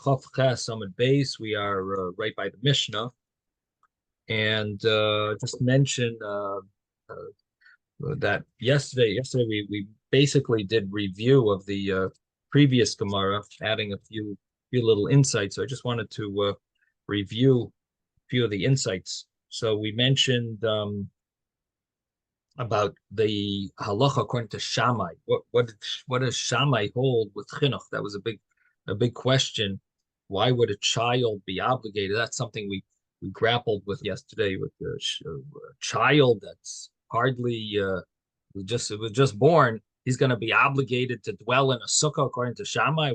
Chav Ches Amud Beis. We are right by the Mishnah, and just mention that yesterday we basically did review of the previous Gemara, adding a few little insights. So I just wanted to review a few of the insights. So we mentioned about the halacha according to Shammai. What does Shammai hold with chinuch? That was a big question. Why would a child be obligated? That's something we grappled with yesterday with the child that's hardly was just born. He's going to be obligated to dwell in a sukkah according to Shammai.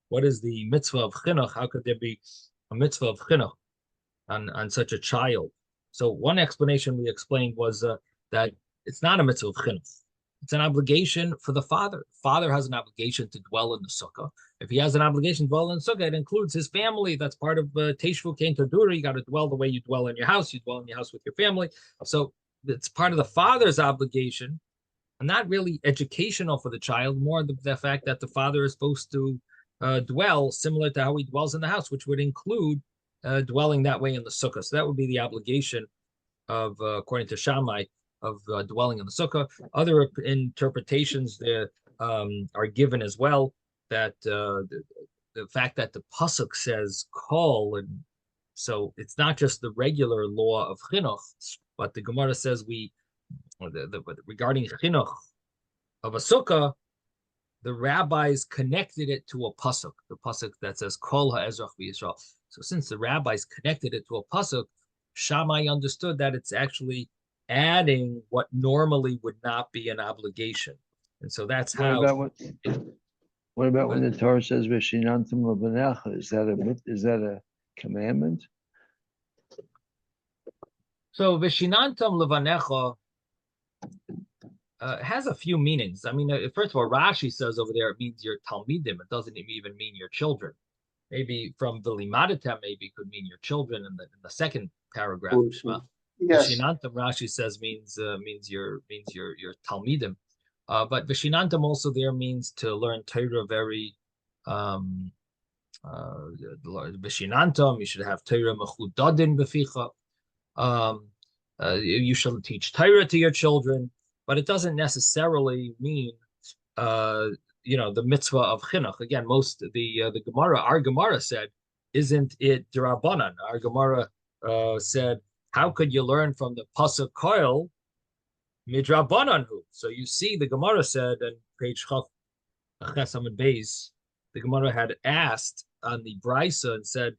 What is the mitzvah of chinuch? How could there be a mitzvah of chinuch on such a child? So one explanation we explained was that it's not a mitzvah of chinuch. It's an obligation for the father. The father has an obligation to dwell in the sukkah. If he has an obligation to dwell in the sukkah, it includes his family. That's part of Teshvu Kein Tadura. You got to dwell the way you dwell in your house. You dwell in your house with your family. So it's part of the father's obligation, and not really educational for the child, more the fact that the father is supposed to dwell similar to how he dwells in the house, which would include dwelling that way in the sukkah. So that would be the obligation of, according to Shammai, of dwelling in the sukkah. Other interpretations are given as well, that the fact that the pasuk says kol, and so it's not just the regular law of chinuch, but the Gemara says regarding chinuch of a sukkah, the rabbis connected it to a pasuk, the pasuk that says kol ha'ezrach v'Yisrael. So since the rabbis connected it to a pasuk, Shammai understood that it's actually adding what normally would not be an obligation, and so that's how. What about when the Torah says "V'shinantam levanecha"? Is that a commandment? So "V'shinantam levanecha" has a few meanings. I mean, first of all, Rashi says over there it means your talmidim. It doesn't even mean your children. Maybe from V'limadatem, maybe it could mean your children in the second paragraph. Yes. Vishinantam, Rashi says means your talmidim, but Vishinantam also there means to learn Torah very. Vishinantam, you should have Torah mechudadin beficha. You should teach Torah to your children, but it doesn't necessarily mean the mitzvah of chinuch. Again, the Gemara, our Gemara said, isn't it d'Rabbanan? Our Gemara said, how could you learn from the pasuk koil midrabbananhu? So you see, the Gemara said, and page Chav Ches Amud Beis, the Gemara had asked on the brisa and said,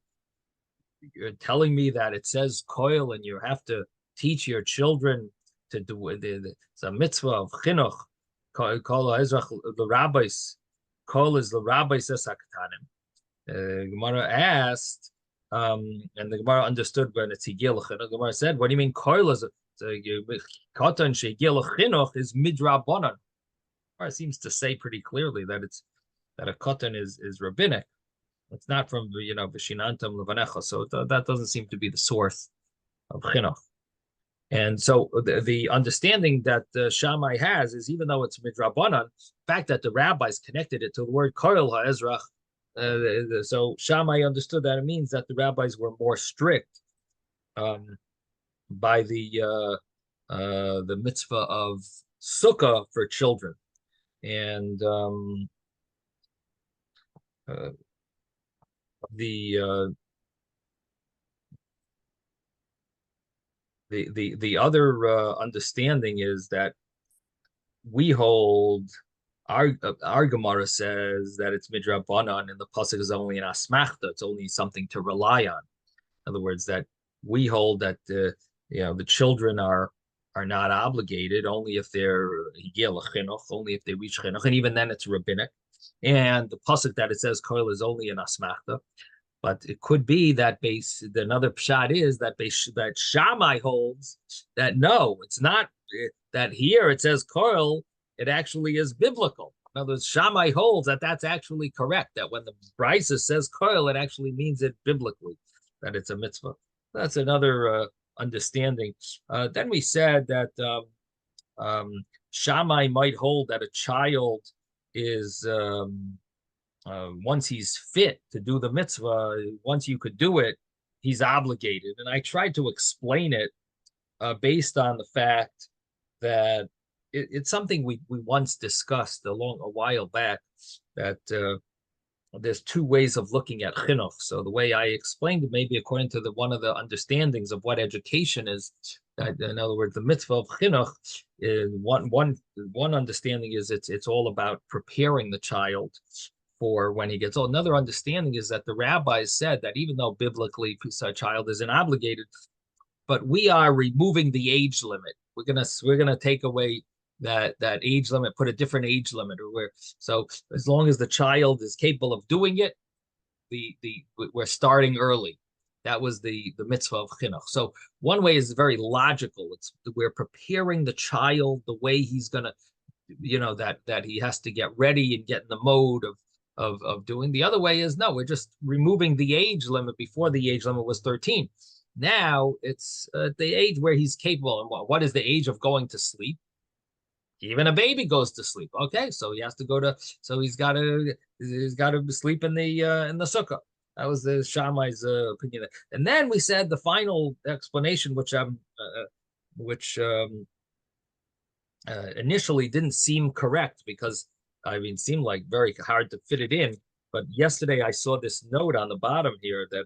you're telling me that it says koil and you have to teach your children to do it's a mitzvah of chinuch. Kol ha'ezrach l'rabbis, kol is l'rabbis esaktanim. Gemara asked, and the Gemara understood when it's higil chinuch. The Gemara said, "What do you mean koil is katan shehigil chinuch is midrabanan?" It seems to say pretty clearly that a katan is rabbinic. It's not from v'shinantam levanecha. So that doesn't seem to be the source of chinuch. And so the understanding that Shammai has is, even though it's midrabanan, the fact that the rabbis connected it to the word koil ha'ezrach, so Shammai understood that it means that the rabbis were more strict by the mitzvah of sukkah for children, and the other understanding is that we hold, our Gemara says that it's midrabanan, and the pasuk is only an asmachta. It's only something to rely on. In other words, that we hold that the children are not obligated, only if they're higil chinuch, only if they reach chinuch, and even then it's rabbinic. And the pasuk that it says koil is only an asmachta. But it could be that another pshat is that Shammai holds that no, it's not, that here it says koil, it actually is biblical. In other words, Shammai holds that that's actually correct, that when the brisa says koil, it actually means it biblically, that it's a mitzvah. That's another understanding. Then we said that Shammai might hold that a child is once he's fit to do the mitzvah, once you could do it, he's obligated. And I tried to explain it based on the fact that it's something we once discussed a while back, that there's two ways of looking at chinuch. So the way I explained it, maybe according to one of the understandings of what education is, in other words, the mitzvah of chinuch, is one understanding is it's all about preparing the child for when he gets old. Another understanding is that the rabbis said that even though biblically a child isn't obligated, but we are removing the age limit. We're gonna take away that age limit, put a different age limit, or where, so as long as the child is capable of doing it, we're starting early. That was the mitzvah of chinuch. So one way is very logical. We're preparing the child the way he's gonna, that he has to get ready and get in the mode of doing. The other way is no, we're just removing the age limit. Before, the age limit was 13. Now it's the age where he's capable. And what is the age of going to sleep? Even a baby goes to sleep. Okay, so he has to go to. So he's got to sleep in the sukkah. That was the Shammai's opinion. And then we said the final explanation, which initially didn't seem correct, because it seemed like very hard to fit it in. But yesterday I saw this note on the bottom here that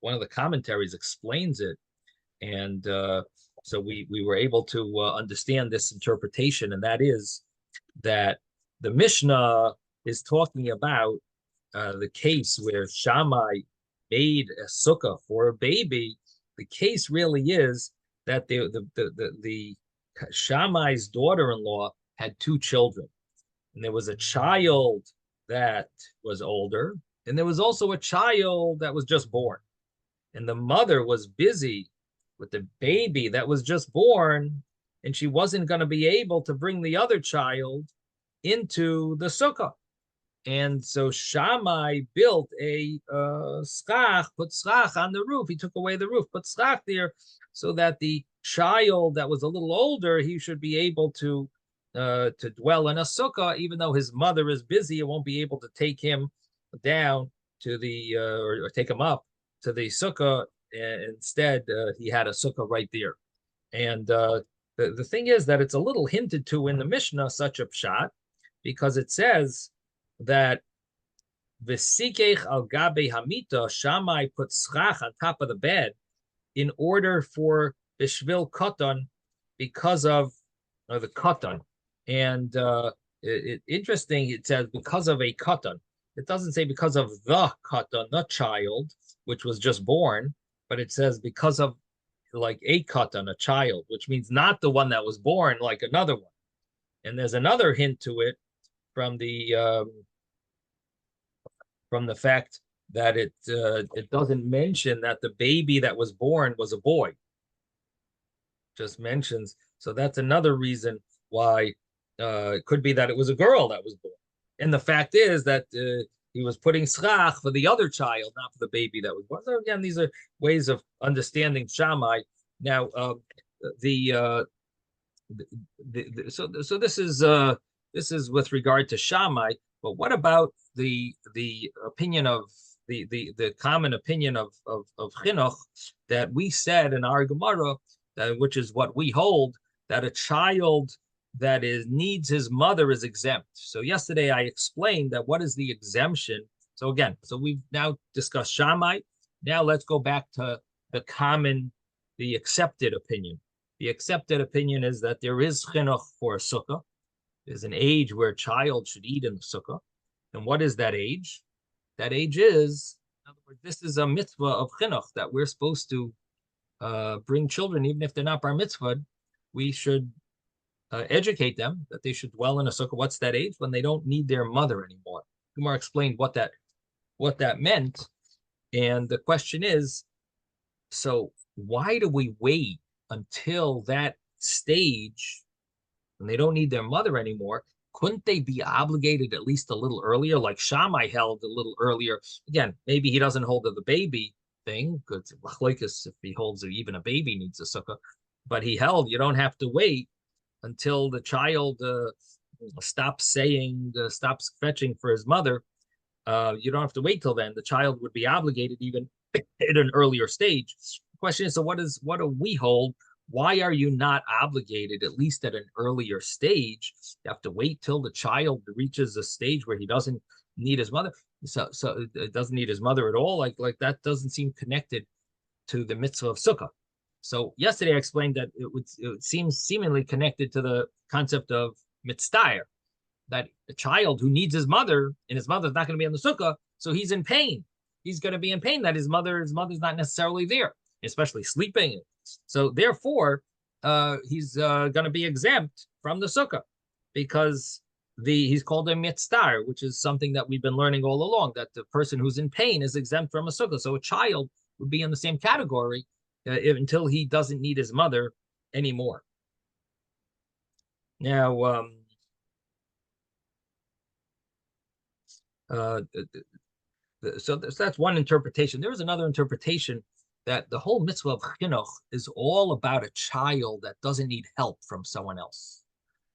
one of the commentaries explains it, and so we were able to understand this interpretation, and that is that the Mishnah is talking about the case where Shammai made a sukkah for a baby. The case really is that the Shammai's daughter-in-law had two children, and there was a child that was older, and there was also a child that was just born, and the mother was busy with the baby that was just born, and she wasn't going to be able to bring the other child into the sukkah. And so Shammai built a schach, put schach on the roof. He took away the roof, put schach there, so that the child that was a little older, he should be able to dwell in a sukkah, even though his mother is busy. It won't be able to take him down to the or take him up to the sukkah. Instead, he had a sukkah right there. And the thing is that it's a little hinted to in the Mishnah, such a pshat, because it says that v'sikech al gabe hamita, Shammai put schach on top of the bed in order for bishvil katan, because of the katan. And interesting, it says because of a katan. It doesn't say because of the katan, the child, which was just born, but it says because of like a katan, a child, which means not the one that was born, like another one. And there's another hint to it from the fact that it doesn't mention that the baby that was born was a boy. Just mentions, so that's another reason why it could be that it was a girl that was born. And the fact is that he was putting schach for the other child, not for the baby that was born. So again, these are ways of understanding Shammai. Now, so this is with regard to Shammai. But what about the opinion of the common opinion of chinuch that we said in our Gemara, which is what we hold, that a child that needs his mother is exempt. So yesterday I explained that what is the exemption. So again, so we've now discussed Shammai. Now let's go back to the accepted opinion. The accepted opinion is that there is chinuch for a sukkah. There's an age where a child should eat in the sukkah. And what is that age? That age is, in other words, this is a mitzvah of chinuch, that we're supposed to bring children, even if they're not bar mitzvah. We should educate them that they should dwell in a sukkah. What's that age? When they don't need their mother anymore. Kumar explained what that meant. And the question is, so why do we wait until that stage when they don't need their mother anymore? Couldn't they be obligated at least a little earlier, like Shammai held a little earlier? Again, maybe he doesn't hold to the baby thing, because if he holds that even a baby needs a sukkah, but he held you don't have to wait until the child stops fetching for his mother you don't have to wait till then. The child would be obligated even at an earlier stage. The question is, so what do we hold? Why are you not obligated, at least at an earlier stage? You have to wait till the child reaches a stage where he doesn't need his mother. So it doesn't need his mother at all. Like that doesn't seem connected to the mitzvah of sukkah. So yesterday I explained that it seems seemingly connected to the concept of mitzvah, that a child who needs his mother and his mother's not going to be on the sukkah, so he's in pain. He's going to be in pain that his mother's not necessarily there, especially sleeping. So therefore, he's going to be exempt from the sukkah because he's called a mitzvah, which is something that we've been learning all along, that the person who's in pain is exempt from a sukkah. So a child would be in the same category until he doesn't need his mother anymore. Now, so that's one interpretation. There is another interpretation that the whole mitzvah of chinuch is all about a child that doesn't need help from someone else.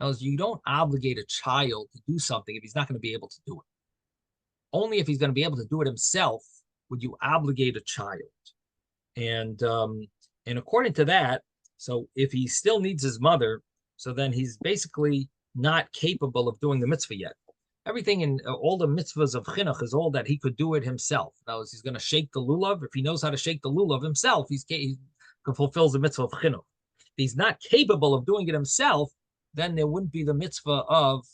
Now, you don't obligate a child to do something if he's not going to be able to do it. Only if he's going to be able to do it himself would you obligate a child. And according to that, so if he still needs his mother, so then he's basically not capable of doing the mitzvah yet. Everything in all the mitzvahs of chinuch is all that he could do it himself. Now, he's going to shake the lulav. If he knows how to shake the lulav himself, he fulfills the mitzvah of chinuch. If he's not capable of doing it himself, then there wouldn't be the mitzvah of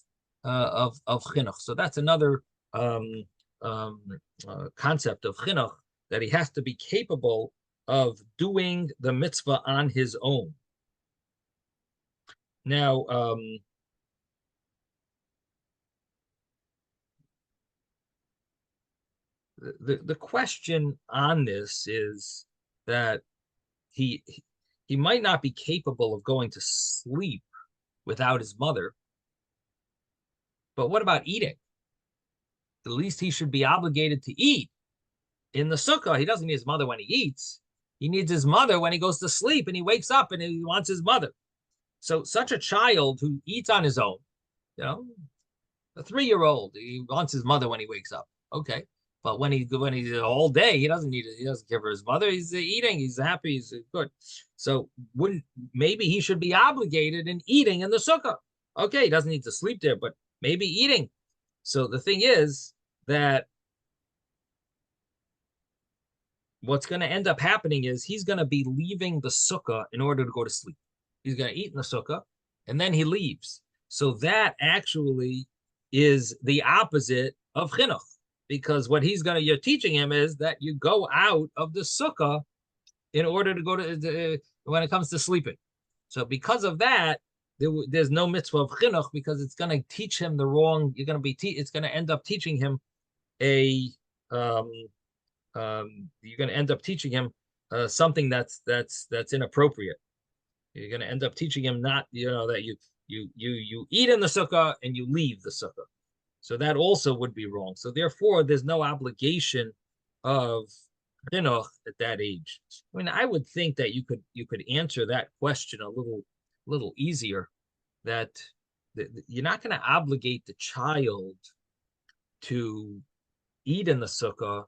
chinuch. So that's another concept of chinuch, that he has to be capable of doing the mitzvah on his own. Now, the question on this is that he might not be capable of going to sleep without his mother, but what about eating? At least he should be obligated to eat. In the sukkah, he doesn't need his mother when he eats. He needs his mother when he goes to sleep and he wakes up and he wants his mother. So such a child who eats on his own, a 3-year-old, he wants his mother when he wakes up. Okay. But when he's all day, he doesn't give her his mother. He's eating, he's happy, he's good. So maybe he should be obligated in eating in the sukkah. Okay, he doesn't need to sleep there, but maybe eating. So the thing is that what's going to end up happening is he's going to be leaving the sukkah in order to go to sleep. He's going to eat in the sukkah, and then he leaves. So that actually is the opposite of chinuch, because what you're teaching him is that you go out of the sukkah in order to go to when it comes to sleeping. So because of that, there's no mitzvah of chinuch, because it's going to teach him the wrong. It's going to end up teaching him you're going to end up teaching him something that's inappropriate. You're going to end up teaching him not, that you eat in the sukkah and you leave the sukkah. So that also would be wrong. So therefore, there's no obligation of chinuch at that age. I mean, I would think that you could answer that question a little easier. That you're not going to obligate the child to eat in the sukkah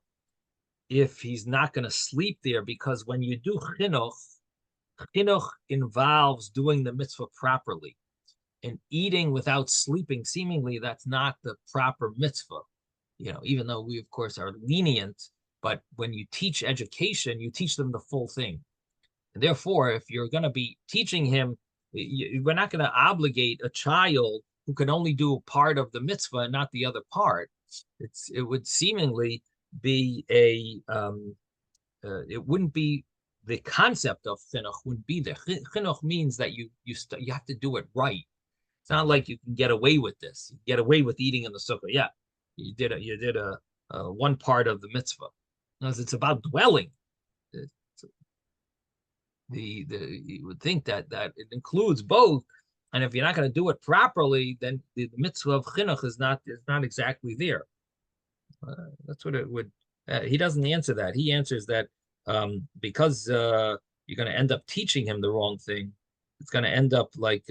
if he's not going to sleep there, because when you do chinuch involves doing the mitzvah properly. And eating without sleeping, seemingly that's not the proper mitzvah. Even though we, of course, are lenient, but when you teach education, you teach them the full thing. And therefore, if you're going to be teaching him, we're not going to obligate a child who can only do a part of the mitzvah and not the other part. It would seemingly be it wouldn't be, the concept of chinuch wouldn't be there. Chinuch means that you have to do it right. It's not like you can get away with this. You get away with eating in the sukkah. Yeah, you did a one part of the mitzvah. It's about dwelling. You would think that it includes both, and if you're not going to do it properly, then the mitzvah of chinuch is not exactly there. That's what it would. He doesn't answer that. He answers that because you're going to end up teaching him the wrong thing. It's going to end up like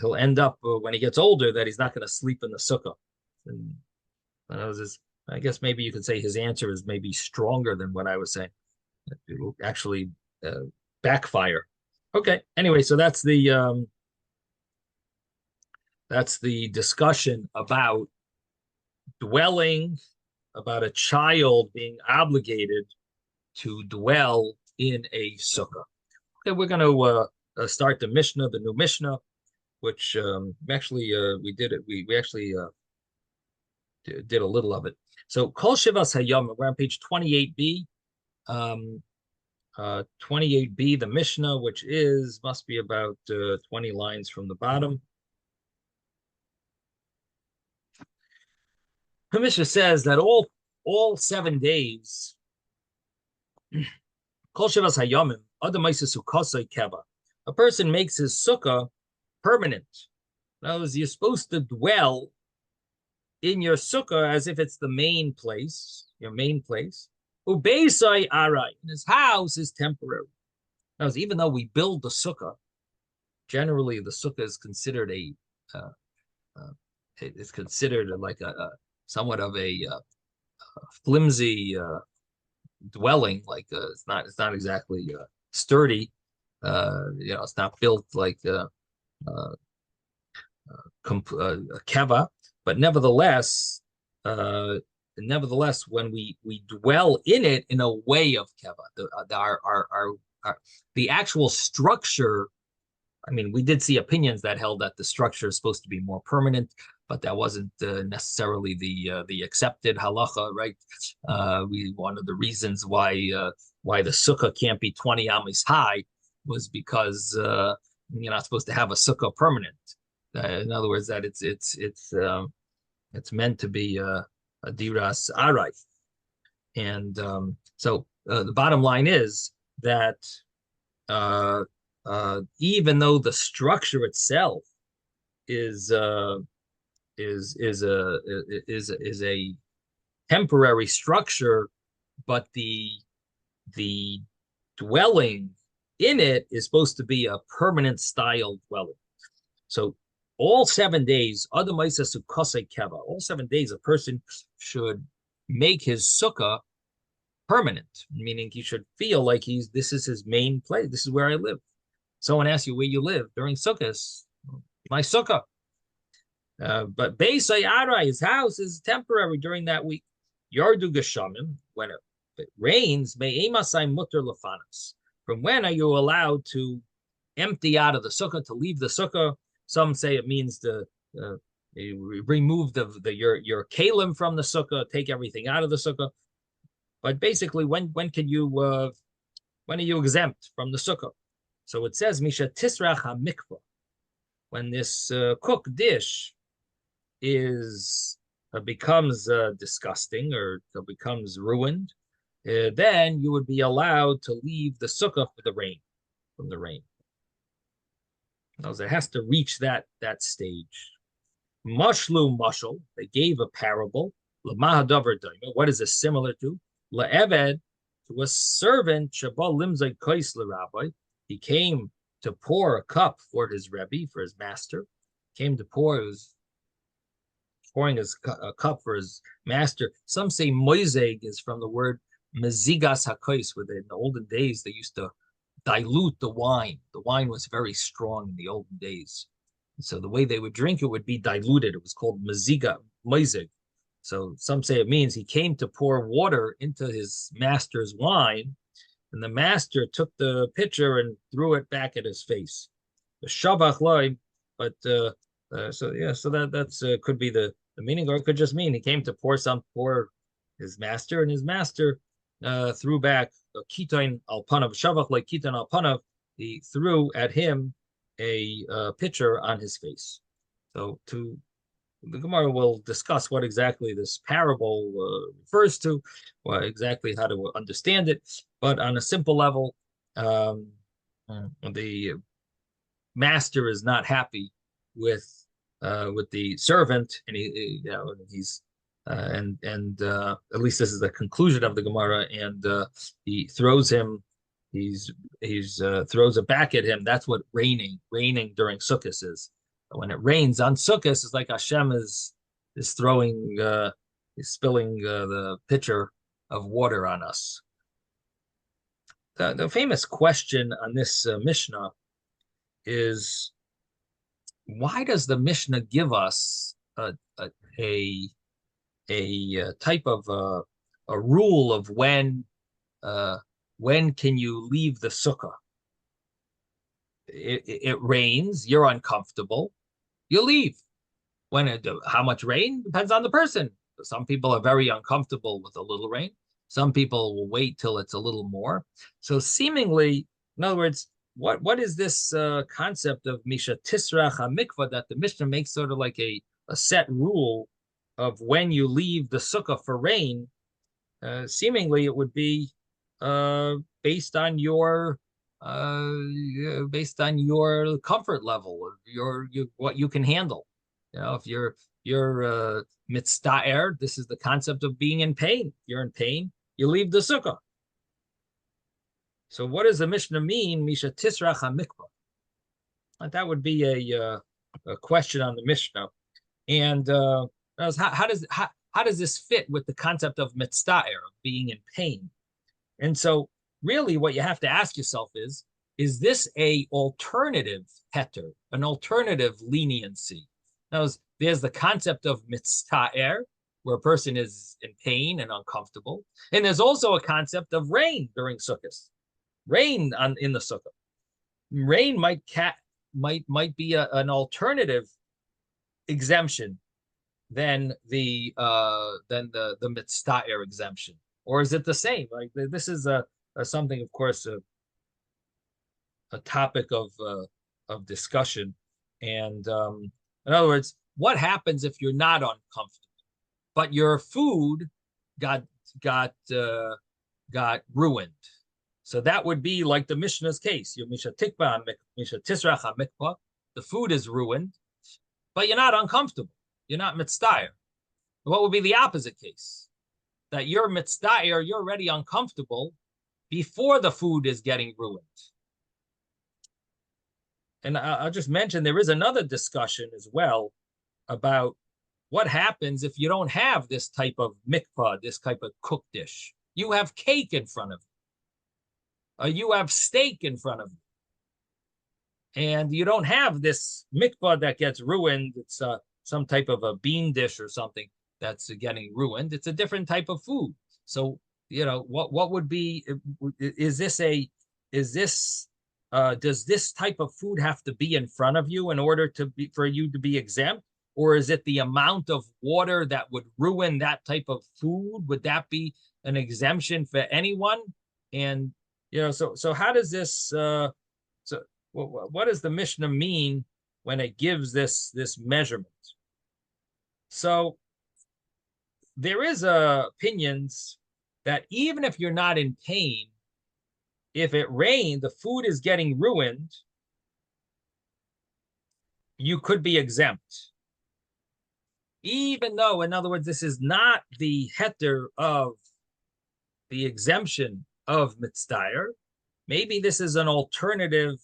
he'll end up when he gets older that he's not going to sleep in the sukkah. And I guess maybe you could say his answer is maybe stronger than what I was saying. It will actually backfire. Okay. Anyway, so that's the discussion about dwelling, about a child being obligated to dwell in a sukkah. Okay, we're going to start the Mishnah, the new Mishnah, which actually we did it. We actually did a little of it. So Kol Shivas Hayom, we're on page 28b. 28b, the Mishnah, which must be about 20 lines from the bottom. The Mishnah says that all 7 days, Kol Shivas Hayomim, Adamaisa Sukkosai Keva, a person makes his sukkah permanent. In other words, you're supposed to dwell in your sukkah as if it's the main place, your main place. Ubeisai arai, and his house is temporary. Now, even though we build the sukkah, generally the sukkah is considered it's considered like a somewhat of a flimsy dwelling. Like it's not exactly sturdy. It's not built like a keva, but nevertheless, when we dwell in it in a way of keva, the actual structure. I mean, we did see opinions that held that the structure is supposed to be more permanent, but that wasn't necessarily the accepted halacha, right? One of the reasons why the sukkah can't be 20 amis high was because you're not supposed to have a sukkah permanent. In other words, that it's meant to be a diras arai, and so the bottom line is that even though the structure itself is a temporary structure, but the dwelling in it is supposed to be a permanent style dwelling. So all 7 days, all 7 days, a person should make his sukkah permanent, meaning he should feel like this is his main place. This is where I live. Someone asks you where you live during Sukkot. My sukkah. But Beis Ayara, his house, is temporary during that week. Yardu Geshamim, when it rains, Me'emasai Mutter Lefanas. From when are you allowed to empty out of the sukkah, to leave the sukkah? Some say it means to remove your kalim from the sukkah, take everything out of the sukkah. But basically, when are you exempt from the sukkah? So it says Misha Tisrach HaMikvah. When this cooked dish becomes disgusting or becomes ruined, then you would be allowed to leave the sukkah from the rain. Now, it has to reach that stage. Mashlu mashal, they gave a parable. Lamahadavar daima. What is this similar to? La'eved, to a servant. Shabal limzay kais l'rabbi. He came to pour a cup for his rebbe, for his master. Came to pour. He was pouring a cup for his master. Some say moizeg is from the word mezigas hakais, where in the olden days they used to dilute the wine. The wine was very strong in the olden days. And so the way they would drink it would be diluted. It was called moizeg. So some say it means he came to pour water into his master's wine, and the master took the pitcher and threw it back at his face. The shavach loy, but so that's could be the meaning, or it could just mean he came to pour his master, and his master threw back a kitain al panav, shavach like kitain al panav. He threw at him a pitcher on his face. So the Gemara will discuss what exactly this parable refers to, exactly how to understand it. But on a simple level, the master is not happy with the servant, and he's at least this is the conclusion of the Gemara, and he throws him. He's throws it back at him. That's what raining during Sukkot is. When it rains on Sukkot, it's like Hashem is throwing spilling the pitcher of water on us. The famous question on this Mishnah is, why does the Mishnah give us a type of a rule of when can you leave the sukkah? It rains, you're uncomfortable, you leave. How much rain depends on the person. Some people are very uncomfortable with a little rain. Some people will wait till it's a little more. So seemingly, in other words, what is this concept of Misha Tisrach HaMikvah that the Mishnah makes sort of like a set rule of when you leave the sukkah for rain? Seemingly, it would be based on your comfort level, what you can handle. If you're mitzta'er, this is the concept of being in pain. If you're in pain, you leave the sukkah. So what does the Mishnah mean, Misha Tisrach HaMikvah? That would be a question on the Mishnah. And how does this fit with the concept of mitzta'er, of being in pain? And so really what you have to ask yourself is this a alternative heter, an alternative leniency? Now, there's the concept of mitzta'er, where a person is in pain and uncomfortable. And there's also a concept of rain during Sukkot. Rain in the Sukkah. Rain might be an alternative exemption than the mitzta'er exemption. Or is it the same? Like, this is something, of course, a topic of discussion. And in other words, what happens if you're not uncomfortable, but your food got ruined? So that would be like the Mishnah's case. Your Misha Tikva, Misha Tisrach HaMikvah, the food is ruined, but you're not uncomfortable. You're not mitzta'er. What would be the opposite case? That you're mitzta'er, you're already uncomfortable before the food is getting ruined. And I'll just mention there is another discussion as well about what happens if you don't have this type of mikvah, this type of cooked dish. You have cake in front of you. You have steak in front of you. And you don't have this mikvah that gets ruined. It's some type of a bean dish or something that's getting ruined. It's a different type of food. So, what would be, does this type of food have to be in front of you in order for you to be exempt? Or is it the amount of water that would ruin that type of food? Would that be an exemption for anyone? And, so how does this, what does the Mishnah mean when it gives this measurement? So there is opinions that even if you're not in pain, if it rained, the food is getting ruined, you could be exempt. Even though, in other words, this is not the heter of the exemption of mitzta'er, maybe this is an alternative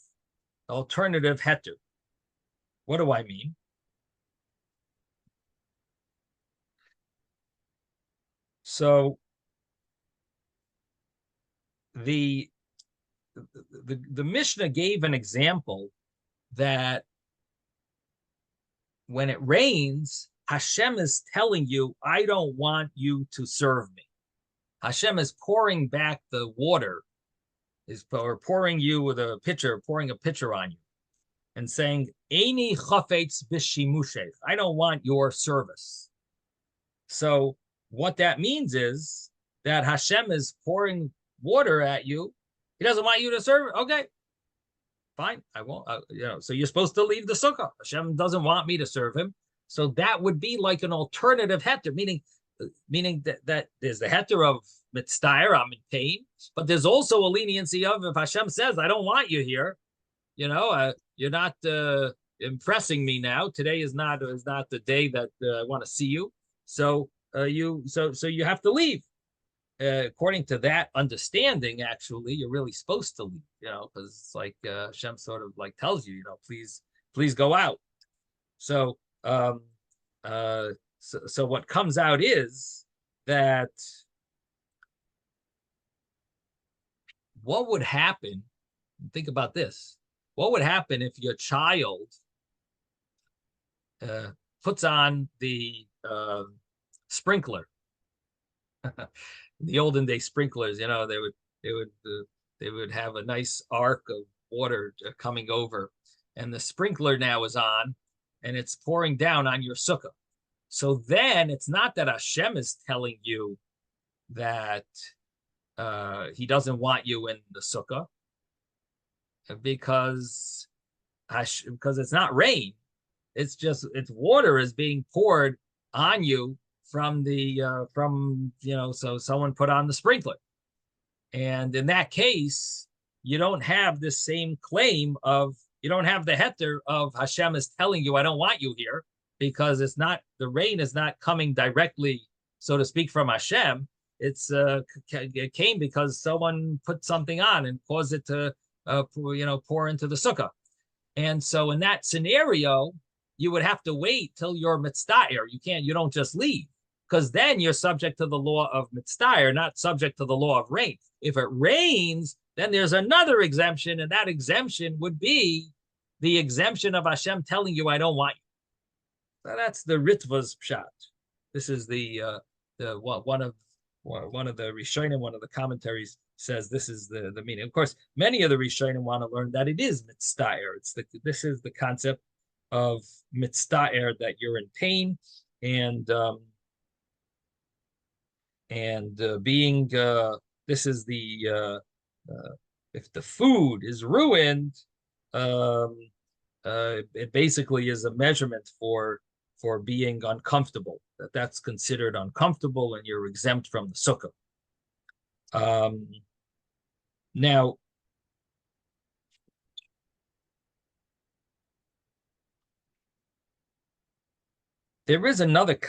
heter. What do I mean? So the Mishnah gave an example that when it rains, Hashem is telling you, I don't want you to serve me. Hashem is pouring back the water, or pouring a pitcher on you, and saying, Eini chafetz b'shimushech, I don't want your service. So what that means is that Hashem is pouring water at you. He doesn't want you to serve it. Okay, fine, I won't. So you're supposed to leave the sukkah. Hashem doesn't want me to serve him. So that would be like an alternative heter, meaning that there's the heter of mitzta'er, I'm in pain, but there's also a leniency of if Hashem says, I don't want you here, you're not impressing me now. Today is not the day that I want to see you. So you have to leave. According to that understanding, actually, you're really supposed to leave, because it's like Hashem sort of like tells you, please go out. So what comes out is that what would happen? Think about this. What would happen if your child puts on the sprinkler? The olden day sprinklers, they would have a nice arc of water coming over, and the sprinkler now is on, and it's pouring down on your sukkah. So then it's not that Hashem is telling you that he doesn't want you in the sukkah because it's not rain. It's water is being poured on you from so someone put on the sprinkler. And in that case, you don't have the same claim you don't have the heter of Hashem is telling you, I don't want you here, because the rain is not coming directly, so to speak, from Hashem. It came because someone put something on and caused it to, pour into the sukkah. And so in that scenario, you would have to wait till you're mitzdair. You don't just leave, because then you're subject to the law of mitzdair, not subject to the law of rain. If it rains, then there's another exemption, and that exemption would be the exemption of Hashem telling you, I don't want you. So that's the Ritva's pshat. This is one of the Rishonim, one of the commentaries says this is the meaning. Of course, many of the Rishonim want to learn that it is mitzdair. This is the concept of mitzdair, that you're in pain and being this is if the food is ruined, it basically is a measurement for being uncomfortable. That's considered uncomfortable, and you're exempt from the sukkah. Now, there is another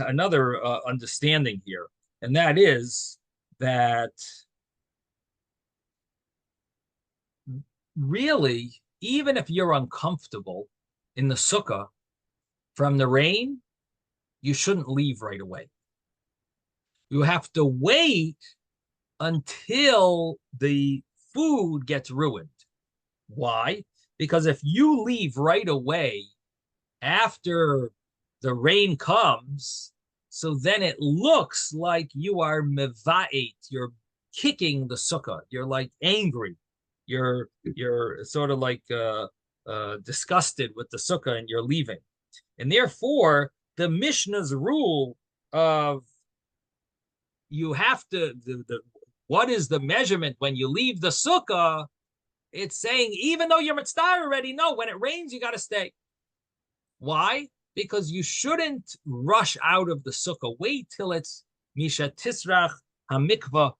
understanding here, and that is that really, even if you're uncomfortable in the sukkah from the rain, you shouldn't leave right away. You have to wait until the food gets ruined. Why? Because if you leave right away after the rain comes, so then it looks like you are meva'et, you're kicking the sukkah, you're like angry, you're sort of like disgusted with the sukkah, and you're leaving. And therefore, the Mishnah's rule of you have to, what is the measurement when you leave the sukkah? It's saying, even though you're mitzvah already, no, when it rains, you got to stay. Why? Because you shouldn't rush out of the sukkah. Wait till it's Misha Tisrach HaMikvah.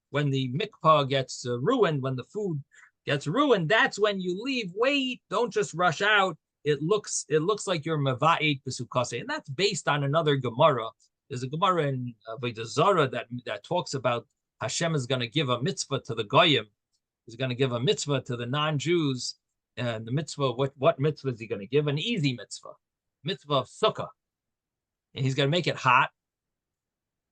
When the mikvah gets ruined, when the food gets ruined, that's when you leave. Wait, don't just rush out. It looks like you're meva'et b'sukkase, and that's based on another Gemara. There's a Gemara in Avodah Zarah that talks about Hashem is going to give a mitzvah to the goyim. He's going to give a mitzvah to the non-Jews, and the mitzvah, what mitzvah is he going to give? An easy mitzvah of sukkah, and he's going to make it hot.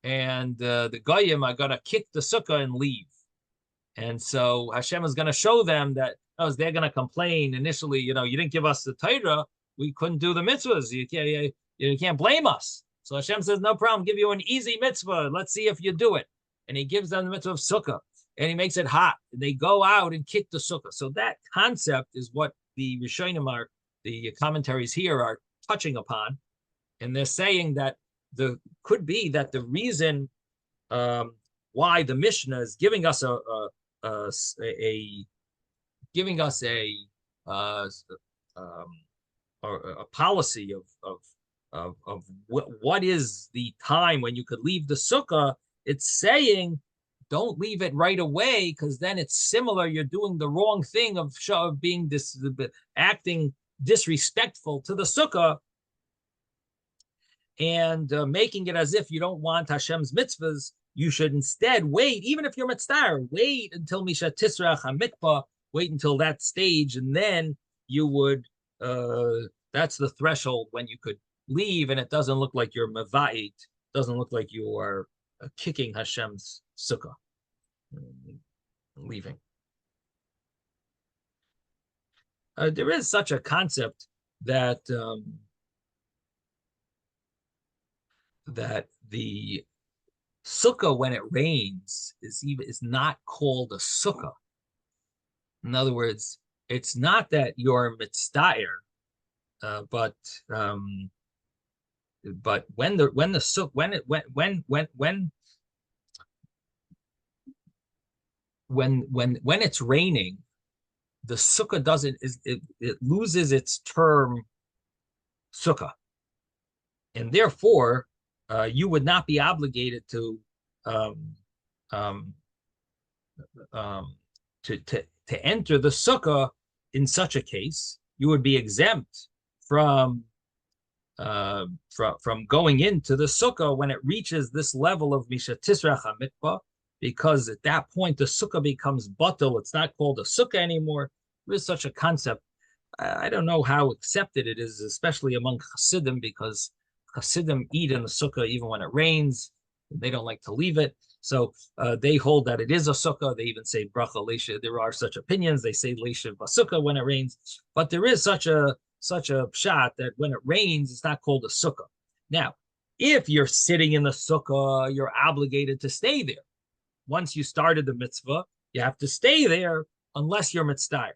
And the goyim are going to kick the sukkah and leave. And so Hashem is going to show them that they're going to complain initially, you didn't give us the Torah, we couldn't do the mitzvahs. You can't blame us. So Hashem says, no problem, give you an easy mitzvah. Let's see if you do it. And he gives them the mitzvah of sukkah, and he makes it hot. And they go out and kick the sukkah. So that concept is what the Rishonim the commentaries here are touching upon. And they're saying that could be that the reason why the Mishnah is giving us a policy of what is the time when you could leave the sukkah. It's saying don't leave it right away, because then it's similar. You're doing the wrong thing of being acting disrespectful to the sukkah, and making it as if you don't want Hashem's mitzvahs. You should instead wait, even if you're mitzvah, wait until Misha Tisrach HaMikvah, wait until that stage, and then you would, that's the threshold when you could leave, and it doesn't look like you're meva'et, doesn't look like you are kicking Hashem's sukkah, leaving. There is such a concept that that the sukkah when it rains is not called a sukkah. In other words, it's not that you're mitzdair, but when it's raining, the sukkah doesn't it loses its term sukkah, and therefore you would not be obligated to um, um, to enter the sukkah. In such a case, you would be exempt from going into the sukkah when it reaches this level of misha tisrach hamikvah, because at that point the sukkah becomes batel. It's not called a sukkah anymore. There is such a concept. I don't know how accepted it is, especially among Hasidim, because Hasidim eat in the sukkah even when it rains. They don't like to leave it. So they hold that it is a sukkah. They even say bracha leisha. There are such opinions. They say leisha basukkah when it rains. But there is such a pshat that when it rains, it's not called a sukkah. Now, if you're sitting in the sukkah, you're obligated to stay there. Once you started the mitzvah, you have to stay there unless you're mitzvah.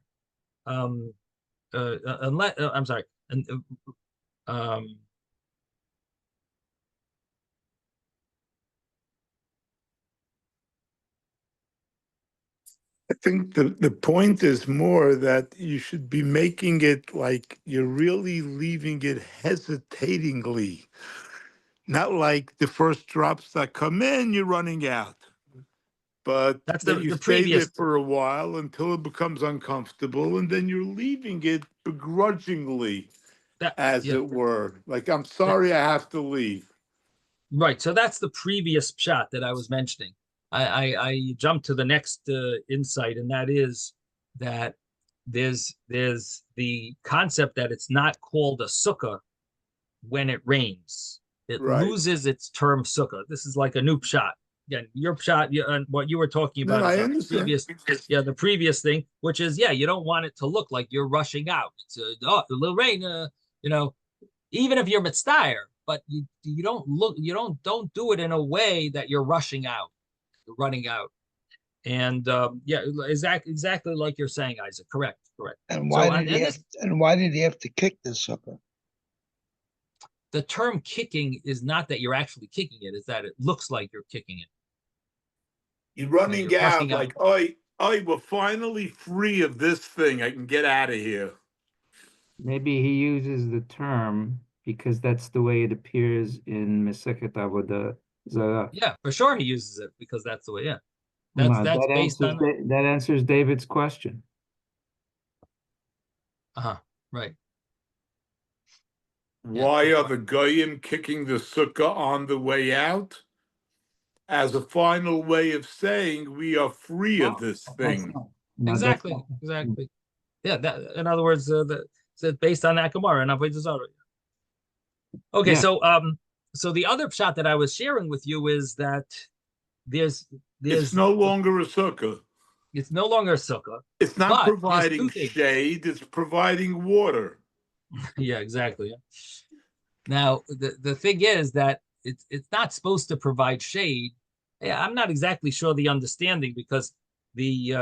Unless I'm sorry. I think the point is more that you should be making it like you're really leaving it hesitatingly, not like the first drops that come in, you're running out, but That's that you the stay there previous. for a while until it becomes uncomfortable, and then you're leaving it begrudgingly, That as yeah. it were. Like, I'm That, sorry I have to leave. right. So that's the previous pshat that I was mentioning. I jumped to the next insight, and that is that there's the concept that it's not called a sukkah when it rains. It Right. loses its term sukkah. This is like a new pshat. Again, your pshat, what you were talking No, about is I on the understand. the previous thing, which is, you don't want it to look like you're rushing out. It's a little rain, even if you're mitzdayer, but you don't do it in a way that you're rushing out, running out. And exactly like you're saying, Isaac. Correct. And So why did he have? And why did he have to kick the sukkah? the term kicking is not that you're actually kicking it; it's that it looks like you're kicking it. You're running You're out rushing out. like, oh, we're finally free of this thing. I can get out of here. Maybe he uses the term because that's the way it appears in Masechet Avodah Zarah. Yeah, for sure he uses it because that's the way. Yeah, that's That based answers on. that answers David's question. Right. Why are the goyim kicking the sukkah on the way out? As a final way of saying we are free of this thing. No, Exactly. Yeah. That, in other words, based on that Gemara and Avodah Zarah. Okay, Yeah. so the other shot that I was sharing with you is that It's there's no longer a sukkah. it's no longer a sukkah. It's not But there's providing two things. shade, it's providing water. Yeah, exactly. Yeah. Now the thing is that it's not supposed to provide shade. Yeah, I'm not exactly sure the understanding, because the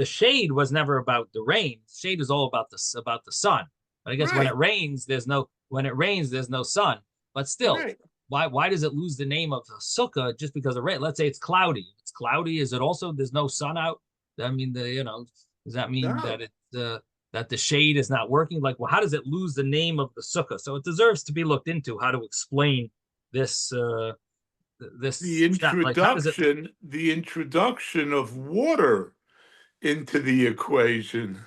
shade was never about the rain. Shade is all about the sun. But I guess when Right. it rains, there's no sun. But still, Right. why does it lose the name of sukkah just because of rain? Let's say it's cloudy. If it's cloudy, is it also there's no sun out? I mean, does that mean No. that that the shade is not working? Like, well, how does it lose the name of the sukkah? So it deserves to be looked into how to explain this. This The like, how does it? introduction of water into the equation.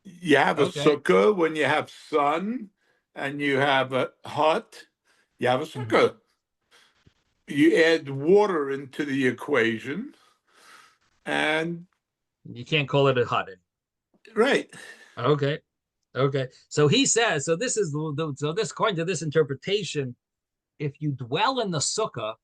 You have a Okay. sukkah when you have sun, and you have a hut, you have a sukkah. You add water into the equation, and You can't call it a hut. right. Okay. So he says. So this is so this according to this interpretation if you dwell in the sukkah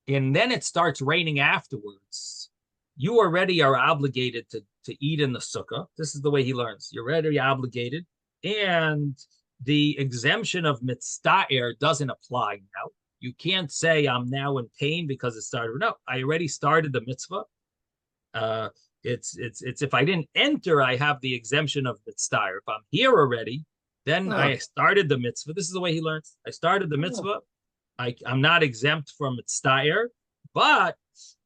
and then it starts raining afterwards, you already are obligated to eat in the sukkah. This is the way he learns. You're already obligated. And the exemption of mitzta'er doesn't apply now. You can't say I'm now in pain because it started. No, I already started the mitzvah. It's if I didn't enter, I have the exemption of mitzta'er. If I'm here already, then I started the mitzvah. This is the way he learns. I started the mitzvah. I'm not exempt from mitzta'er, but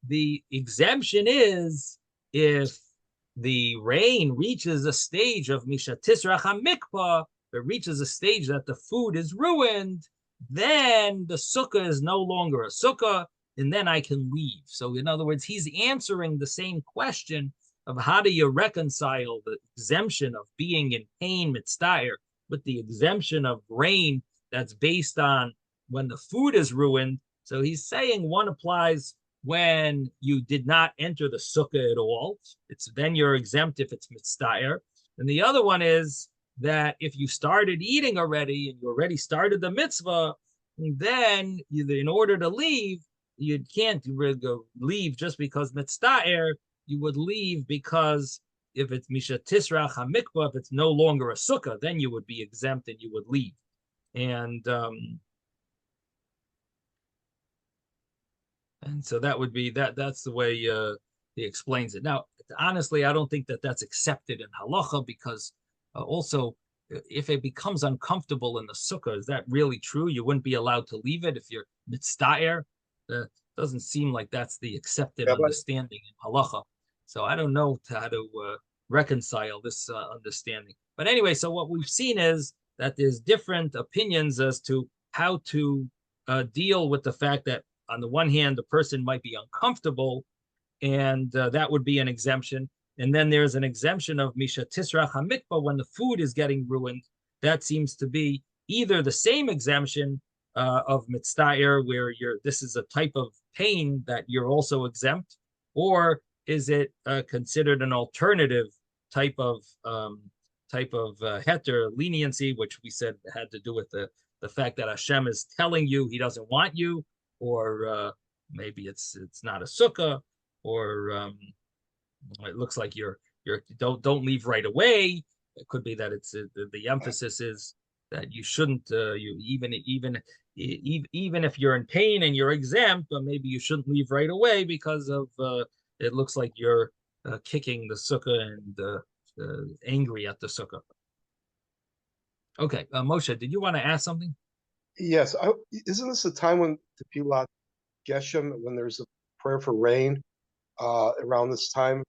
the exemption is if the rain reaches a stage of misha tisrach hamikpah, it reaches a stage that the food is ruined, then the sukkah is no longer a sukkah, and then I can leave. So in other words, he's answering the same question of how do you reconcile the exemption of being in pain, mitzta'er, with the exemption of rain that's based on when the food is ruined. So he's saying one applies when you did not enter the sukkah at all. It's then you're exempt if it's mitzta'er. And the other one is that if you started eating already and you already started the mitzvah, then in order to leave, you can't leave just because mitzta'er. You would leave because if it's misha tisrach hamikvah, if it's no longer a sukkah, then you would be exempt and you would leave. And so that would be that's the way he explains it. Now, honestly, I don't think that that's accepted in halacha because also if it becomes uncomfortable in the sukkah, is that really true? You wouldn't be allowed to leave it if you're mitzta'er. Doesn't seem like that's the accepted understanding in halacha. So I don't know how to reconcile this understanding. But anyway, so what we've seen is that there's different opinions as to how to deal with the fact that on the one hand, the person might be uncomfortable, and that would be an exemption. And then there's an exemption of misha tisrach hamikvah when the food is getting ruined. That seems to be either the same exemption of mitzta'er, where this is a type of pain that you're also exempt, or is it considered an alternative type of heter leniency, which we said had to do with the fact that Hashem is telling you He doesn't want you, or maybe it's not a sukkah, or it looks like you're don't leave right away. It could be that it's the emphasis is that you shouldn't you even if you're in pain and you're exempt, but maybe you shouldn't leave right away because of it looks like you're kicking the sukkah and angry at the sukkah. Okay, Moshe, did you want to ask something? Yes, isn't this a time when Tefilat Geshem, when there's a prayer for rain around this time?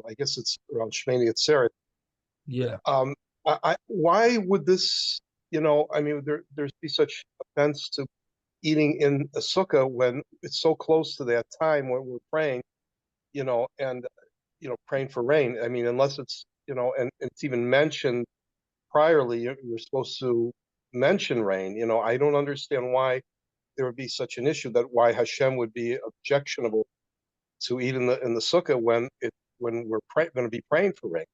I guess it's around Shemini Atzeret. Yeah. Why would this? There's be such offense to eating in a sukkah when it's so close to that time when we're praying, and praying for rain. I mean, unless it's and it's even mentioned priorly, you're supposed to mention rain. I don't understand why there would be such an issue, that why Hashem would be objectionable to eat in the sukkah when we're going to be praying for rain.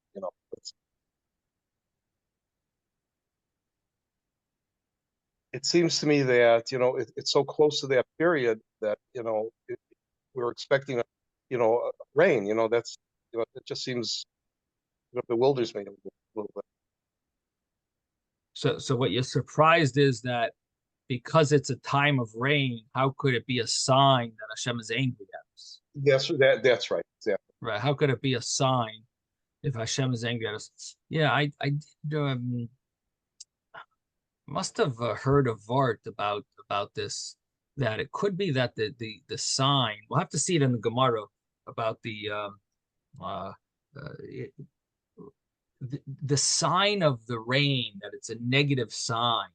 It seems to me that it's so close to that period that we're expecting rain. That's it just seems bewilders me a little bit. So what you're surprised is that because it's a time of rain, how could it be a sign that Hashem is angry at us? Yes, that's right. Exactly. Right. How could it be a sign if Hashem is angry at us? Yeah, I must have heard of Vart about this, that it could be that the sign, we'll have to see it in the Gemara about the sign of the rain, that it's a negative sign.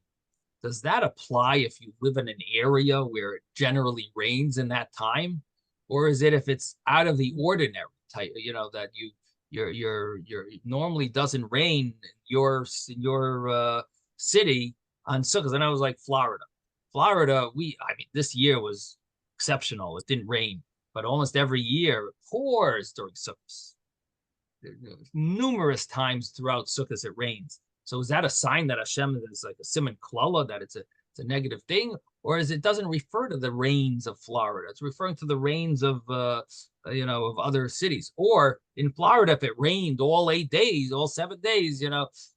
Does that apply if you live in an area where it generally rains in that time? Or is it if it's out of the ordinary type, that you're normally doesn't rain in your city on Sukkot? And I was like, Florida, this year was exceptional. It didn't rain, but almost every year it pours during Sukkot. Numerous times throughout Sukkot it rains. So is that a sign that Hashem is like a siman klala, that it's a negative thing, or is it doesn't refer to the rains of Florida? It's referring to the rains of of other cities. Or in Florida, if it rained all 8 days, all 7 days,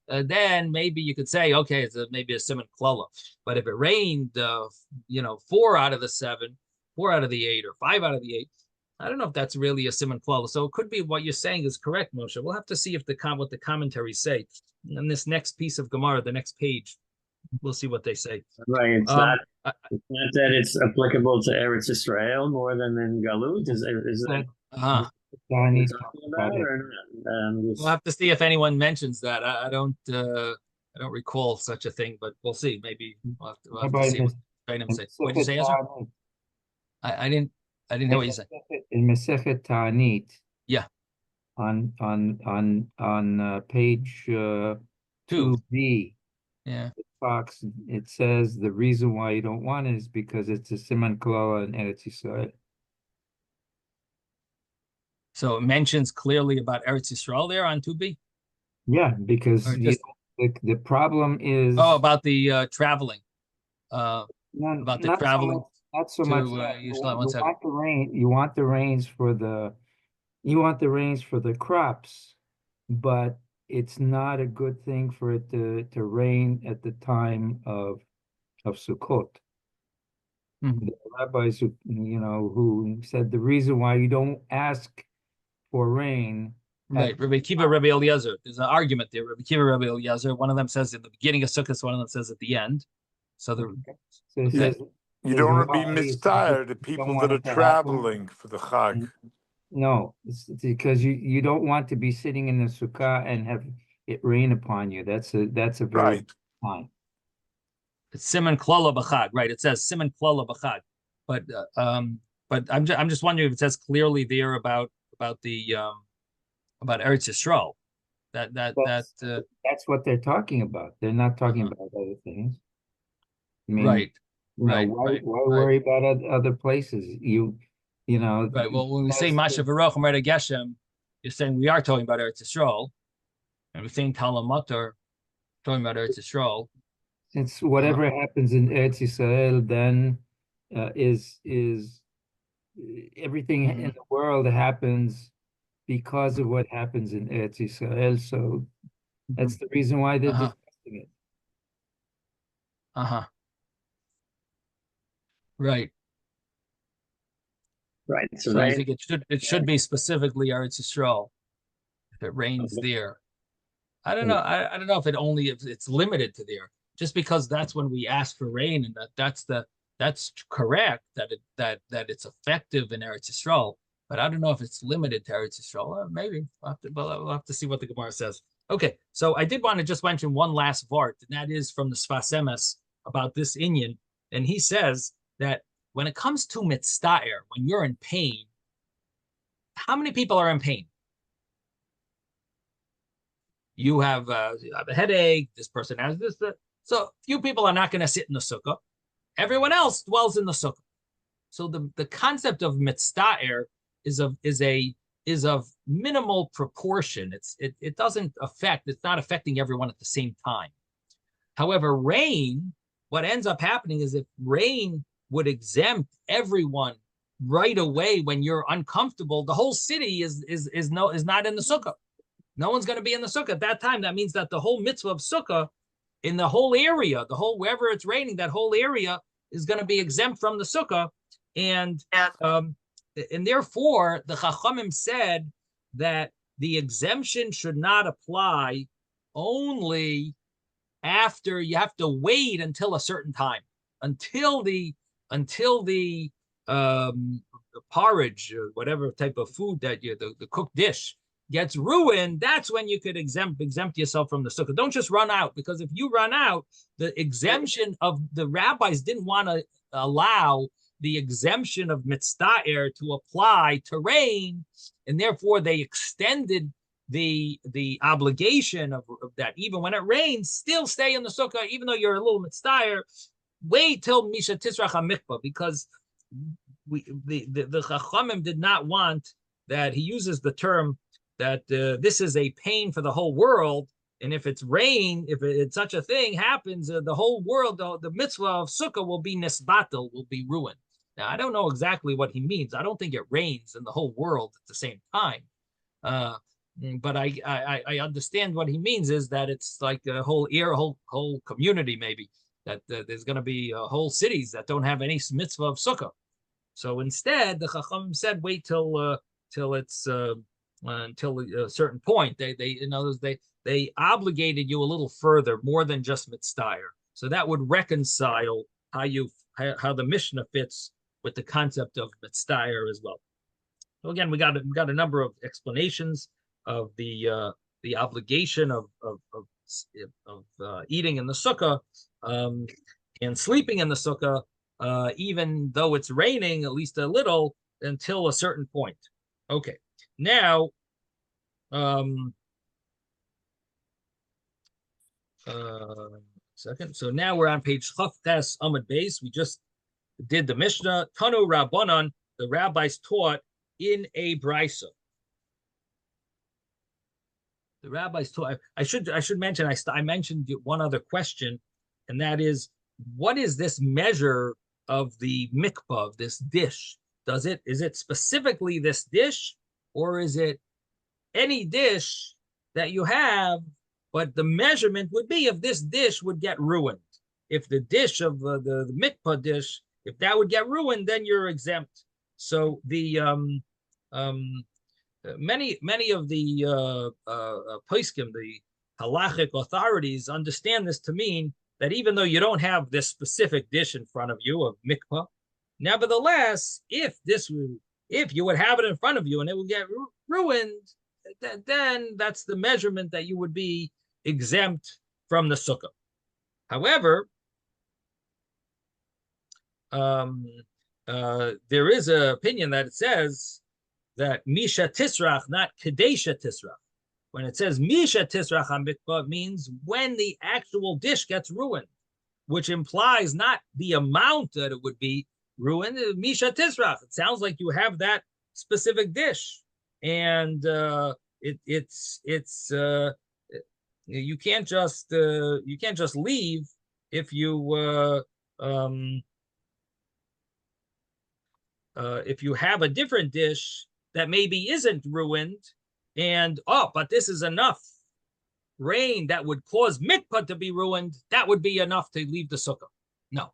then maybe you could say, okay, it's maybe a siman klala. But if it rained, 4 out of the 7, 4 out of the 8, or 5 out of the 8, I don't know if that's really a siman klala. So it could be what you're saying is correct, Moshe. We'll have to see if what the commentaries say. And this next piece of Gemara, the next page, we'll see what they say. Right. It's not that it's applicable to Eretz Israel more than in Galut. Is that Uh-huh. what we're talking about or not? We'll have to see if anyone mentions that. I don't recall such a thing, but we'll see. Maybe we'll have to see what Bainim say. What did you say, Ezra? I didn't hear what you said. In Masechet Ta'anit. Yeah. On page 2b. Yeah. Fox, it says the reason why you don't want it is because it's a siman klala in Eretz Yisrael. So it mentions clearly about Eretz Yisrael there on 2b? Yeah, because the problem is about the traveling. Not traveling. Not so much. You want the rain. You want the rains for the. You want the rains for the crops, but it's not a good thing for it to rain at the time of Sukkot. Mm-hmm. The rabbis who said the reason why you don't ask for rain. Right, Rabbi Kiva, Rabbi Eliezer. There's an argument there. Rabbi Kiva, Rabbi Eliezer. One of them says at the beginning of Sukkot, one of them says at the end. So it says, you don't want to be mistired, the people that are traveling for the Chag. No, it's because you don't want to be sitting in the sukkah and have it rain upon you. That's a very fine. It's siman klala b'chag, right? It says siman klala b'chag, but I'm just wondering if it says clearly there about Eretz Yisrael. That's what they're talking about. They're not talking about other things. I mean, right. Why worry about other places? Right. Well, when we say Masha V'roch Amrei Geshem, you're saying we are talking about Eretz Yisrael, and we're saying Talmud Sukkah, talking about Eretz Yisrael. Since whatever happens in Eretz Yisrael, then is everything in the world happens because of what happens in Eretz Yisrael. So that's the reason why they're discussing it. Right. Right. So I think it should be specifically Eretz Yisrael if it rains there. I don't know. I don't know if it's limited to there. Just because that's when we ask for rain, and that's correct that it's effective in Eretz Yisrael. But I don't know if it's limited to Eretz Yisrael. Maybe we'll have to see what the Gemara says. Okay, so I did want to just mention one last vart, and that is from the Sfas Emes about this inyan, and he says that when it comes to mitztaer, when you're in pain, how many people are in pain? You have a headache. This person has this. So few people are not going to sit in the sukkah. Everyone else dwells in the sukkah. So the concept of mitztaer is of minimal proportion. It doesn't affect. It's not affecting everyone at the same time. However, rain, what ends up happening is if rain would exempt everyone right away when you're uncomfortable, the whole city is not in the sukkah. No one's going to be in the sukkah at that time. That means that the whole mitzvah of sukkah in the whole area, wherever it's raining, that whole area is going to be exempt from the sukkah, and therefore the Chachamim said that the exemption should not apply only after you have to wait until a certain time, until the porridge or whatever type of food that the cooked dish gets ruined. That's when you could exempt yourself from the sukkah. Don't just run out, because if you run out, the exemption of the rabbis didn't want to allow the exemption of mitztaer to apply to rain, and therefore they extended the obligation of that. Even when it rains, still stay in the sukkah, even though you're a little mitztaer. Wait till Misha Tisrach HaMikvah, because the Chachamim did not want that. He uses the term that this is a pain for the whole world, And if it's rain, if it's such a thing happens, the whole world, the mitzvah of sukkah will be nisbatel, will be ruined. Now, I don't know exactly what he means. I don't think it rains in the whole world at the same time. But I understand what he means is that it's like a whole whole community maybe that there's going to be whole cities that don't have any mitzvah of sukkah. So instead, the Chacham said, wait till it's until a certain point. They in other words, they obligated you a little further, more than just mitzvah. So that would reconcile how the Mishnah fits with the concept of mitzvah as well. So again, we got a number of explanations of the obligation of eating in the sukkah and sleeping in the sukkah, even though it's raining at least a little until a certain point. Okay, now second. So now we're on page Chavtes Amud Beis. We just did the Mishnah. Tanu Rabbanan, the rabbis taught in a brisa. The rabbis taught. I should mention. I mentioned one other question, and that is, what is this measure of the mikvah, of this dish? Is it specifically this dish, or is it any dish that you have? But the measurement would be if this dish would get ruined. If the dish of the mikvah dish, if that would get ruined, then you're exempt. So the many of the poskim, the halachic authorities, understand this to mean that even though you don't have this specific dish in front of you of mikvah, nevertheless, if you would have it in front of you and it would get ruined, then that's the measurement that you would be exempt from the sukkah. However, there is an opinion that it says that Misha Tisrach, not Kadesha Tisrach. When it says Misha Tisrach HaMikvah, it means when the actual dish gets ruined, which implies not the amount that it would be ruined. Misha Tisrach. It sounds like you have that specific dish, and you can't just leave if you have a different dish that maybe isn't ruined, and but this is enough rain that would cause mikvah to be ruined, that would be enough to leave the sukkah. No,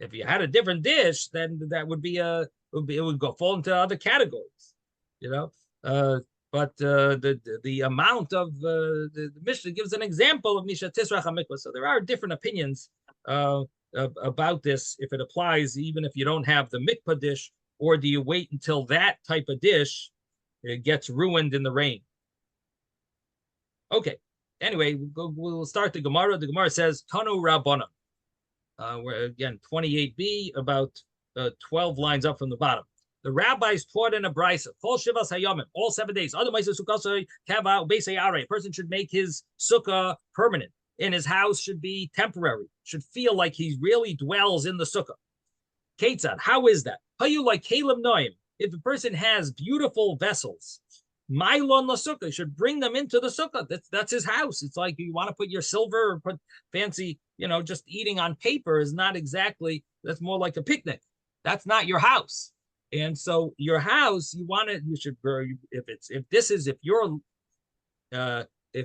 if you had a different dish, then that would be it would fall into other categories, you know. But the amount of the Mishnah gives an example of Misha Tisrach HaMikvah. So there are different opinions about this, if it applies even if you don't have the mikvah dish, or do you wait until that type of dish gets ruined in the rain? Okay. Anyway, we'll start the Gemara. The Gemara says Tanu Rabbanan. We're again 28b, about 12 lines up from the bottom. The rabbis taught in a brisa, all 7 days. A person should make his sukkah permanent, and his house should be temporary, should feel like he really dwells in the sukkah. Ketzad, how is that? How you like Kalim Noim? If a person has beautiful vessels, Mylon la sukkah, should bring them into the sukkah. That's his house. It's like you want to put your silver or put fancy, just eating on paper is not exactly, that's more like a picnic. That's not your house. And so your house, if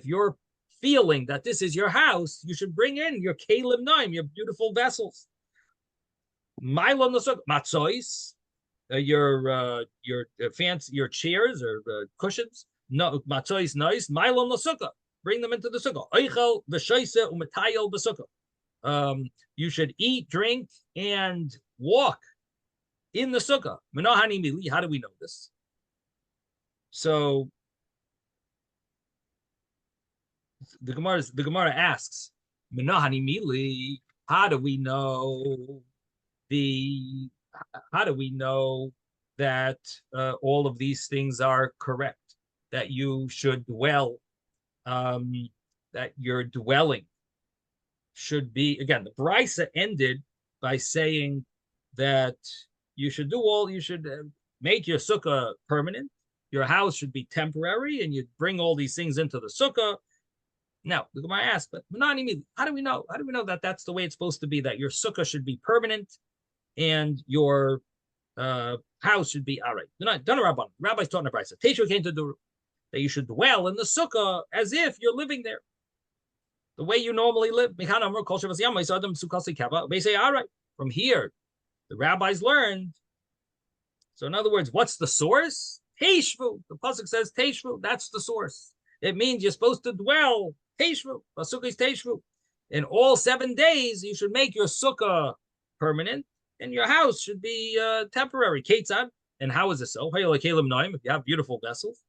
you're feeling that this is your house, you should bring in your Kalim Noim, your beautiful vessels. Mylon la sukkah, matzois, your fancy, your chairs or cushions. No, matzois nice. Mylon la sukkah, bring them into the sukkah. Oichel v'shoise u'metayel b'sukkah. You should eat, drink, and walk in the sukkah. Menahani mili. How do we know this? So the Gemara asks, Menahani mili. How do we know that all of these things are correct? That you should dwell, that your dwelling should be, again, the brisa ended by saying that you should make your sukkah permanent. Your house should be temporary, and you bring all these things into the sukkah. Now the Gemara asks, but how do we know? How do we know that that's the way it's supposed to be? That your sukkah should be permanent, and your house should be all right. Done a rabban. The rabbis taught in the brisa. Teshu came to do that you should dwell in the sukkah as if you're living there, the way you normally live. They say, all right, from here, the rabbis learned. So in other words, what's the source? Teshvu. The pasuk says Teshvu. That's the source. It means you're supposed to dwell. Teshvu. Sukkah is Teshvu. In all 7 days, you should make your sukkah permanent, and your house should be temporary. Ketzad. And how is this so? If you have beautiful vessels,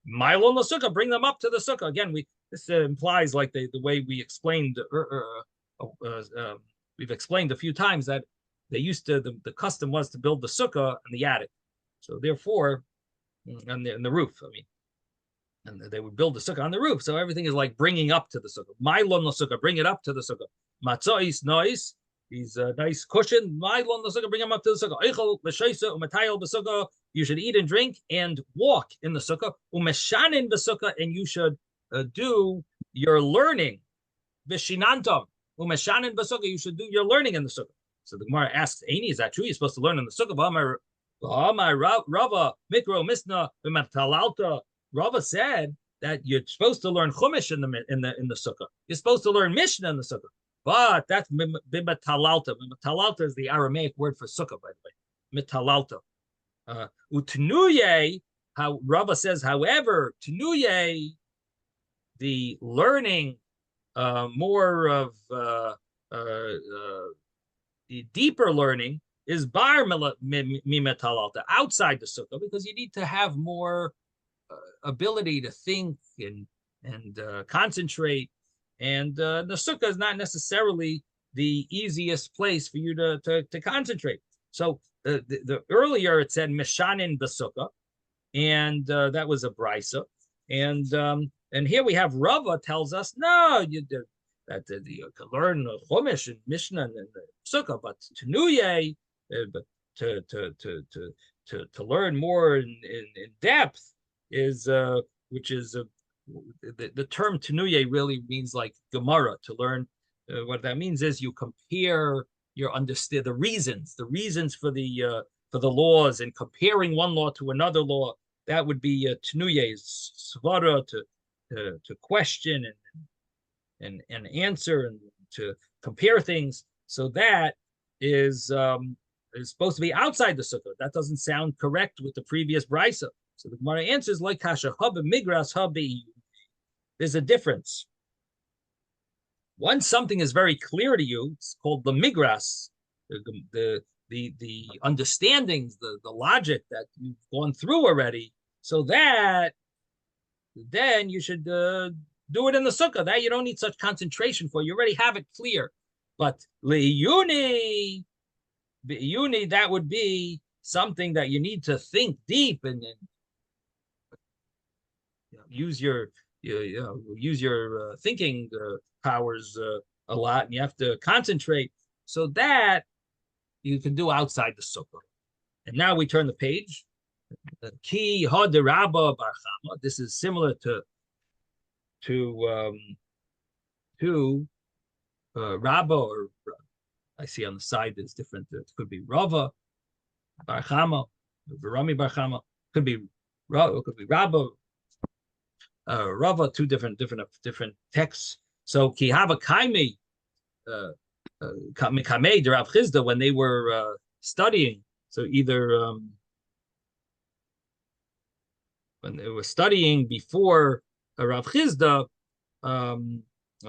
Mylon the sukkah, bring them up to the sukkah. Again, this implies like the way we explained. We've explained a few times that they used to the custom was to build the sukkah in the attic. So therefore, on the roof. I mean, and they would build the sukkah on the roof. So everything is like bringing up to the sukkah. Mylon the sukkah, bring it up to the sukkah. Matzah nice. These nice cushion. Mylon the sukkah, bring them up to the sukkah. Eichel b'sheisa u'matayel b'sukkah. You should eat and drink and walk in the sukkah. Umeshanin b'sukkah, and you should do your learning. V'shinantam umeshanin b'sukkah. You should do your learning in the sukkah. So the Gemara asks, Aini, is that true? You're supposed to learn in the sukkah. Rava mikro misna b'matalalta. Rava said that you're supposed to learn chumash in the sukkah. You're supposed to learn mishnah in the sukkah. But that's b'matalalta. B'matalalta is the Aramaic word for sukkah, by the way. Mitalalta. Utnuye, how Rava says, however, Tnuye, the learning more of the deeper learning is bar mimetalalta, outside the sukkah, because you need to have more ability to think and concentrate. And the sukkah is not necessarily the easiest place for you to concentrate. So the earlier it said meshanin b'sukkah, and that was a brisa, and here we have Rava tells us no, you can learn chumash and mishnah and sukkah, but tenuye, but to learn more in depth is which is the term tenuye really means like Gemara, to learn. What that means is you compare your understand the reasons for the laws, and comparing one law to another law. That would be tenuye, svara, to question and answer, and to compare things. So that is supposed to be outside the sukkah. That doesn't sound correct with the previous brisa. So the Gemara answers like kasha haba migras habi. There's a difference. Once something is very clear to you, it's called the migras, the understandings, the logic that you've gone through already. So that then you should do it in the sukkah. That you don't need such concentration for. You already have it clear. But liyuni, that would be something that you need to think deep and use your thinking powers a lot, and you have to concentrate. So that you can do outside the sukkah. And now we turn the page. Ki haderabba barchama. This is similar to Rabba, or I see on the side there's different. It could be Rava barchama, Virami barchama. Could be Rabba. Rava, two different texts. So ki hava kaime kamei de Rav Chizda, when they were studying. So either when they were studying before Rav Chizda,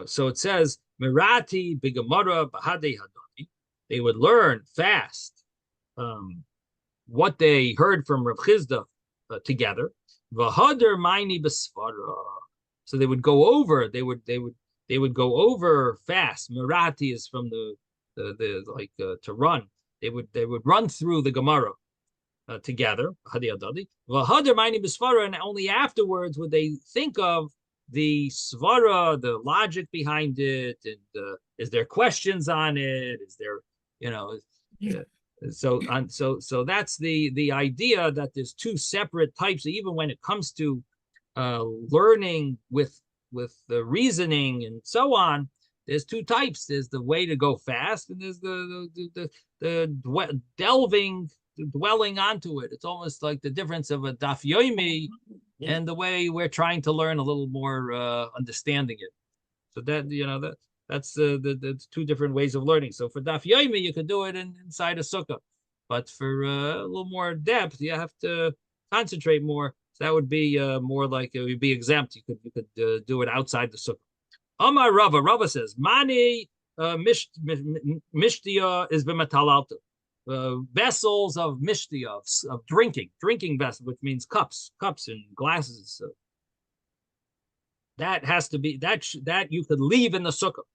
so it says Mirati bigamara bahade hadati. They would learn fast what they heard from Rav Chizda together. V'hader maini b'sfara. So they would go over. They would go over fast. Mirati is from the like to run. They would run through the Gemara together. V'hader maini b'sfara, and only afterwards would they think of the svara, the logic behind it, and is there questions on it? Is there, so that's the idea that there's two separate types. Even when it comes to learning with the reasoning and so on, there's two types. There's the way to go fast, and there's dwelling onto it. It's almost like the difference of a daf yomi and the way we're trying to learn a little more understanding it. So that that's the two different ways of learning. So for daf yomi, you could do it inside a sukkah, but for a little more depth, you have to concentrate more. So that would be more like it would be exempt. You could do it outside the sukkah. Amar Rava says, Mani mishtia is b'matalalta. Vessels of mishtia, of drinking vessels, which means cups and glasses. So that has to be, that you could leave in the sukkah.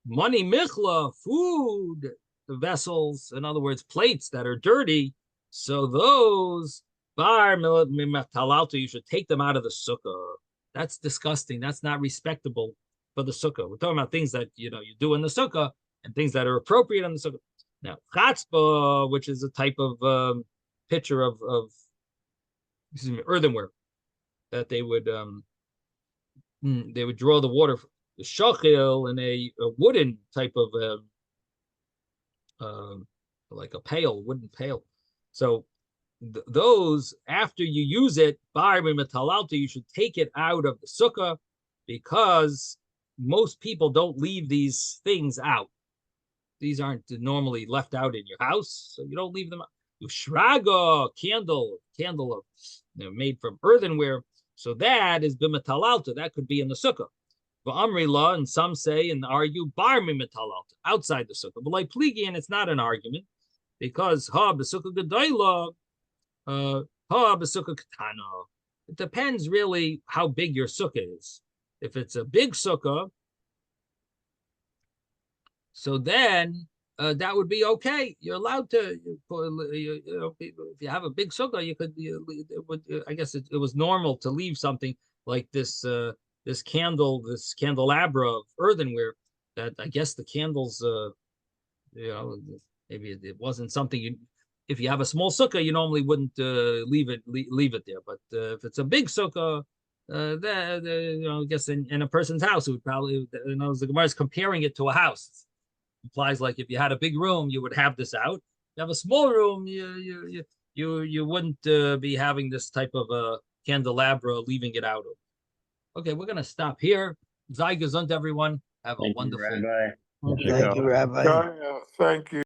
Mani michla, food vessels, in other words, plates that are dirty. So those, bar mimatalalta, you should take them out of the sukkah. That's disgusting. That's not respectable for the sukkah. We're talking about things that you do in the sukkah and things that are appropriate in the sukkah. Now, chatzpah, which is a type of pitcher of earthenware that they would draw the water from. The shachil in a wooden type of like a pail, wooden pail. So those, after you use it, you should take it out of the sukkah, because most people don't leave these things out. These aren't normally left out in your house, so you don't leave them out. Shraga, candle made from earthenware. So that is b'metalalta. That could be in the sukkah. V'amri, and some say and argue bar mimetalalta, outside the sukkah. But like pligian, it's not an argument, because b'sukkah gedayla, b'sukkah katana. It depends really how big your sukkah is. If it's a big sukkah, so then that would be okay. You're allowed to, if you have a big sukkah, you could. I guess it was normal to leave something like this candelabra of earthenware. That I guess the candles, maybe it wasn't something you. If you have a small sukkah, you normally wouldn't leave it there. But if it's a big sukkah, I guess in a person's house, it would probably. The Gemara is comparing it to a house. Implies like if you had a big room, you would have this out. If you have a small room, you wouldn't be having this type of candelabra, leaving it out. Okay, we're gonna stop here. Sei gesund, everyone. Have a wonderful. Rabbi. Thank you, Rabbi. Thank you.